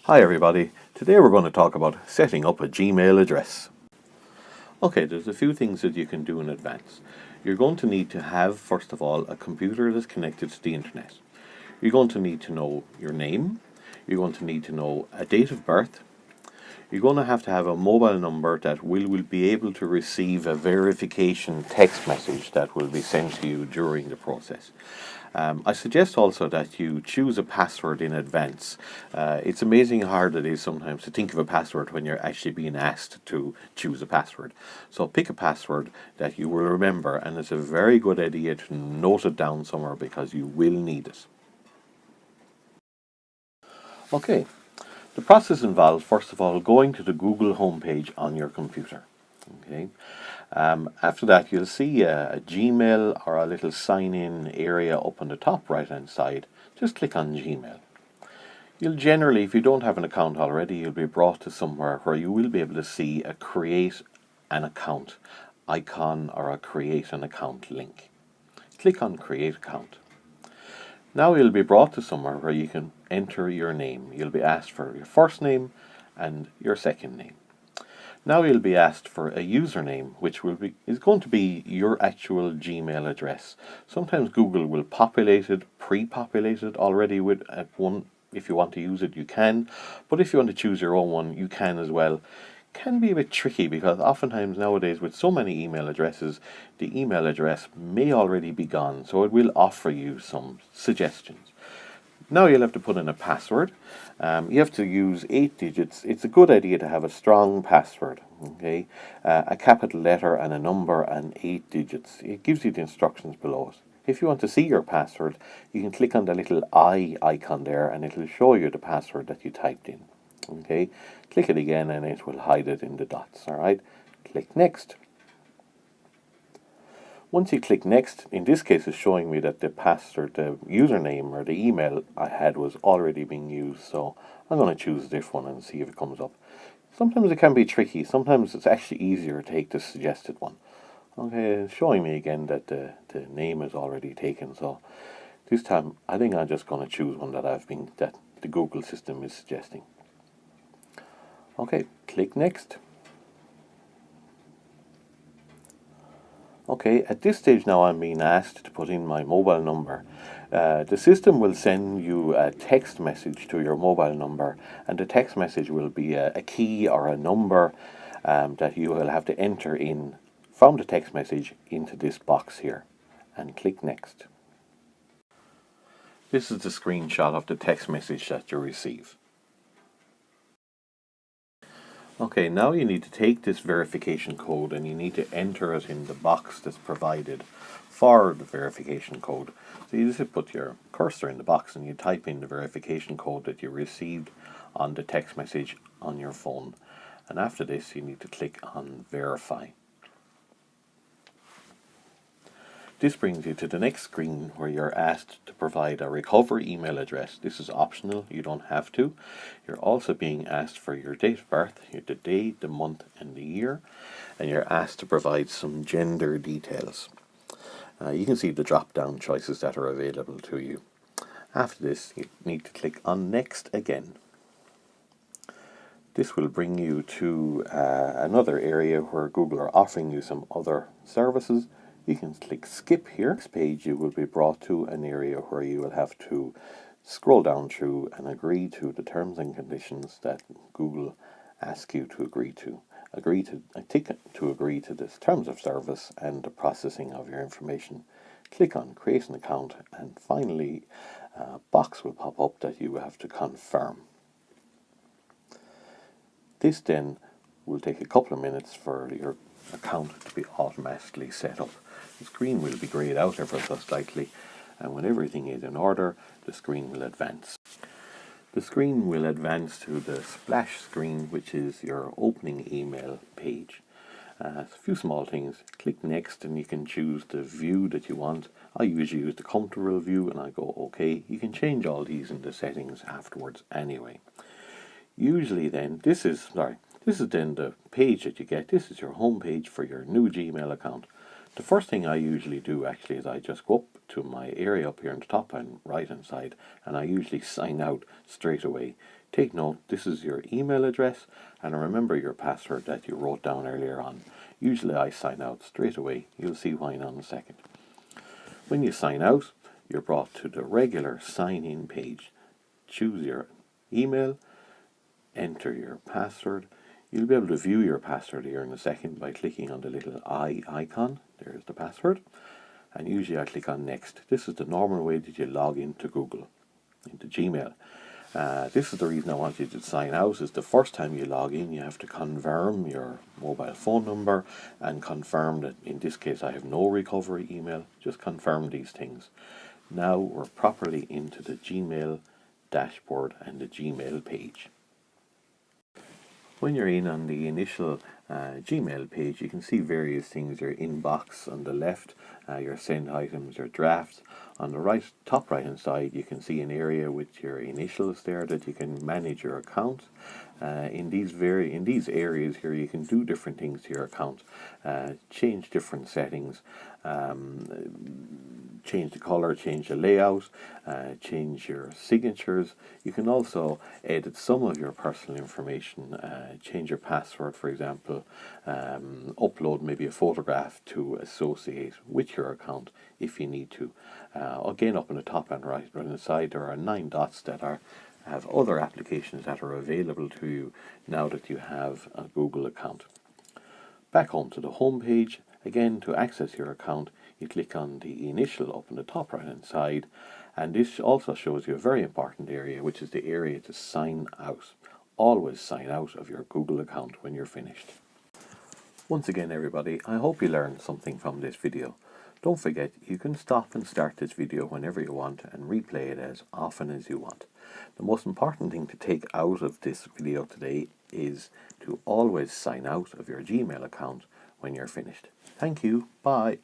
Hi everybody, today we're going to talk about setting up a Gmail address. Okay, there's a few things that you can do in advance. You're going to need to have, first of all, a computer that's connected to the internet. You're going to need to know your name, you're going to need to know a date of birth, you're going to have a mobile number that will be able to receive a verification text message that will be sent to you during the process. I suggest also that you choose a password in advance. It's amazing how hard it is sometimes to think of a password when you're actually being asked to choose a password. So pick a password that you will remember, and it's a very good idea to note it down somewhere because you will need it. Okay. The process involves, first of all, going to the Google homepage on your computer. Okay. After that, you'll see a Gmail or a little sign-in area up on the top right-hand side. Just click on Gmail. You'll generally, if you don't have an account already, you'll be brought to somewhere where you will be able to see a Create an Account icon or a Create an Account link. Click on Create Account. Now you'll be brought to somewhere where you can enter your name. You'll be asked for your first name and your second name. Now you'll be asked for a username, which is going to be your actual Gmail address. Sometimes Google will pre-populate it already with one. If you want to use it, you can. But if you want to choose your own one, you can as well. Can be a bit tricky because oftentimes nowadays with so many email addresses, the email address may already be gone, so it will offer you some suggestions. Now you'll have to put in a password. You have to use 8 digits. It's a good idea to have a strong password. Okay, a capital letter and a number and 8 digits. It gives you the instructions below it. If you want to see your password, you can click on the little eye icon there and it will show you the password that you typed in. Okay, click it again and it will hide it in the dots. Alright, click next. Once you click next, in this case it's showing me that the password, the username or the email I had was already being used, so I'm going to choose this one and see if it comes up. Sometimes it can be tricky, sometimes it's actually easier to take the suggested one. Okay, it's showing me again that the name is already taken, so this time I think I'm just going to choose one that that the Google system is suggesting. Okay, click next. Okay, at this stage now I'm being asked to put in my mobile number. The system will send you a text message to your mobile number, and the text message will be a key or a number that you will have to enter in from the text message into this box here, and click next. This is the screenshot of the text message that you receive. Okay, now you need to take this verification code and you need to enter it in the box that's provided for the verification code. So you just put your cursor in the box and you type in the verification code that you received on the text message on your phone. And after this you need to click on Verify. This brings you to the next screen where you're asked to provide a recovery email address. This is optional, you don't have to. You're also being asked for your date of birth, the day, the month and the year, and you're asked to provide some gender details. You can see the drop down choices that are available to you. After this you need to click on Next again. This will bring you to another area where Google are offering you some other services. You can click skip here. Next page you will be brought to an area where you will have to scroll down through and agree to the terms and conditions that Google asks you to agree to. Tick to agree to the terms of service and the processing of your information. Click on create an account and finally a box will pop up that you will have to confirm. This then will take a couple of minutes for your account to be automatically set up. The screen will be grayed out ever so slightly, and when everything is in order, the screen will advance. The screen will advance to the splash screen, which is your opening email page. A few small things. Click next and you can choose the view that you want. I usually use the comfortable view and I go OK. You can change all these in the settings afterwards anyway. Usually then, this is then the page that you get. This is your home page for your new Gmail account. The first thing I usually do actually is I just go up to my area up here on the top and right hand side, and I usually sign out straight away. Take note, this is your email address, and remember your password that you wrote down earlier on. Usually I sign out straight away. You'll see why in a second. When you sign out, you're brought to the regular sign in page. Choose your email, enter your password. You'll be able to view your password here in a second by clicking on the little eye icon. There's the password. And usually I click on next. This is the normal way that you log into Google, into Gmail. This is the reason I want you to sign out, is the first time you log in you have to confirm your mobile phone number and confirm that, in this case I have no recovery email. Just confirm these things. Now we're properly into the Gmail dashboard and the Gmail page. When you're in on the initial Gmail page, you can see various things: your inbox on the left, your sent items, your drafts. On the right, top right hand side, you can see an area with your initials there that you can manage your account. In these areas here, you can do different things to your account, change different settings, change the color, change the layout, change your signatures. You can also edit some of your personal information, change your password, for example, upload maybe a photograph to associate with your account if you need to. Again, up in the top and right hand side, there are 9 dots that have other applications that are available to you now that you have a Google account. Back home to the home page. Again, to access your account, you click on the initial up in the top right hand side, and this also shows you a very important area, which is the area to sign out. Always sign out of your Google account when you're finished. Once again everybody, I hope you learned something from this video. Don't forget, you can stop and start this video whenever you want and replay it as often as you want. The most important thing to take out of this video today is to always sign out of your Gmail account when you're finished. Thank you. Bye.